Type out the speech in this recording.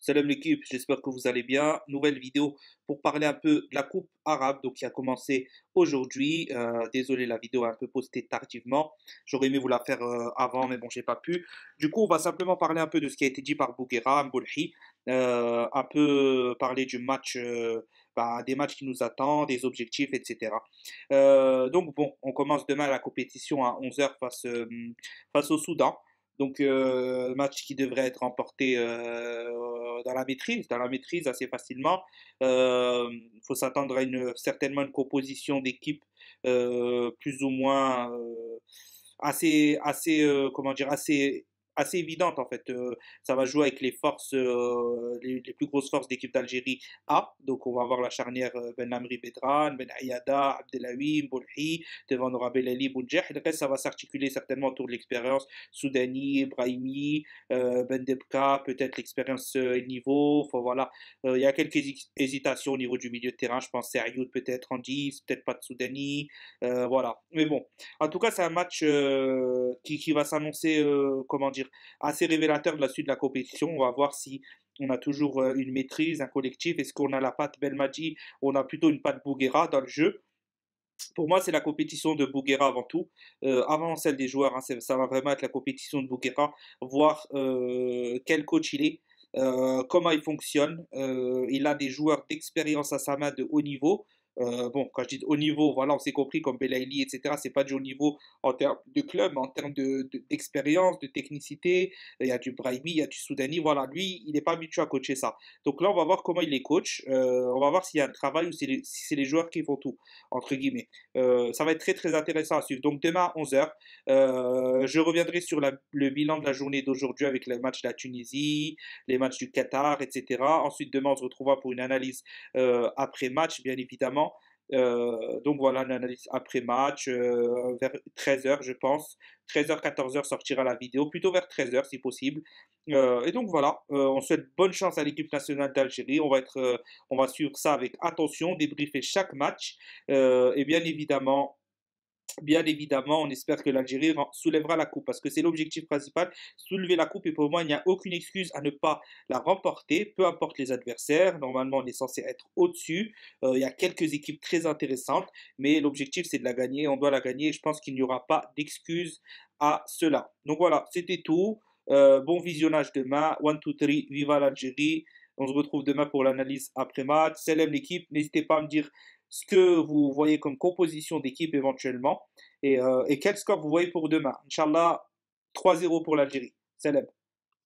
Salam l'équipe, j'espère que vous allez bien. Nouvelle vidéo pour parler un peu de la Coupe arabe donc qui a commencé aujourd'hui. Désolé, la vidéo est un peu postée tardivement. J'aurais aimé vous la faire avant, mais bon, j'ai pas pu. Du coup, on va simplement parler un peu de ce qui a été dit par Bouguera, Mboulhi, un peu parler du match, des matchs qui nous attendent, des objectifs, etc. Donc bon, on commence demain la compétition à 11 heures face au Soudan. Donc, match qui devrait être remporté dans la maîtrise assez facilement. Il faut s'attendre à certainement une composition d'équipe plus ou moins comment dire, assez évidente en fait. Ça va jouer avec les forces, les plus grosses forces d'équipe d'Algérie A. Donc on va avoir la charnière Ben Amri Bedran, Ben Ayada, Abdelawi, Boulhi, devant Nora Belali, Boudjeh. Le reste, ça va s'articuler certainement autour de l'expérience Soudani, Brahimi, Ben Debka, peut-être l'expérience niveau. Enfin, voilà. Il y a quelques hésitations au niveau du milieu de terrain. Je pense à Ayoud peut-être en 10, peut-être pas de Soudani. Voilà. Mais bon, en tout cas, c'est un match qui va s'annoncer, comment dire, assez révélateur de la suite de la compétition. On va voir si on a toujours une maîtrise, un collectif. Est-ce qu'on a la patte Belmadi? On a plutôt une patte Bouguera dans le jeu. Pour moi, c'est la compétition de Bouguera avant tout, avant celle des joueurs. Hein, ça va vraiment être la compétition de Bouguera, voir quel coach il est, comment il fonctionne. Il a des joueurs d'expérience à sa main de haut niveau. Bon, quand je dis haut niveau, voilà, on s'est compris comme Belaïli, etc. C'est pas du haut niveau en termes de club, mais en termes d'expérience, de technicité. Il y a du Brahimi, il y a du Soudani. Voilà, lui, il n'est pas habitué à coacher ça. Donc là, on va voir comment il les coach. On va voir s'il y a un travail ou si c'est les joueurs qui font tout, entre guillemets. Ça va être très très intéressant à suivre. Donc demain à 11 heures, je reviendrai sur le bilan de la journée d'aujourd'hui avec les matchs de la Tunisie, les matchs du Qatar, etc. Ensuite demain on se retrouvera pour une analyse après match bien évidemment. Donc voilà, une analyse après match vers 13 heures je pense. 13 h 14 h sortira la vidéo, plutôt vers 13 heures si possible. Et donc voilà, on souhaite bonne chance à l'équipe nationale d'Algérie. On va suivre ça avec attention, débriefer chaque match. Et bien évidemment, on espère que l'Algérie soulèvera la coupe parce que c'est l'objectif principal, soulever la coupe. Et pour moi, il n'y a aucune excuse à ne pas la remporter, peu importe les adversaires. Normalement, on est censé être au-dessus. Il y a quelques équipes très intéressantes, mais l'objectif, c'est de la gagner. On doit la gagner. Je pense qu'il n'y aura pas d'excuse à cela. Donc voilà, c'était tout. Bon visionnage demain. One, two, three, viva l'Algérie. On se retrouve demain pour l'analyse après-match. Salam l'équipe. N'hésitez pas à me dire ce que vous voyez comme composition d'équipe éventuellement et quel score vous voyez pour demain. Inch'Allah, 3-0 pour l'Algérie. Salam.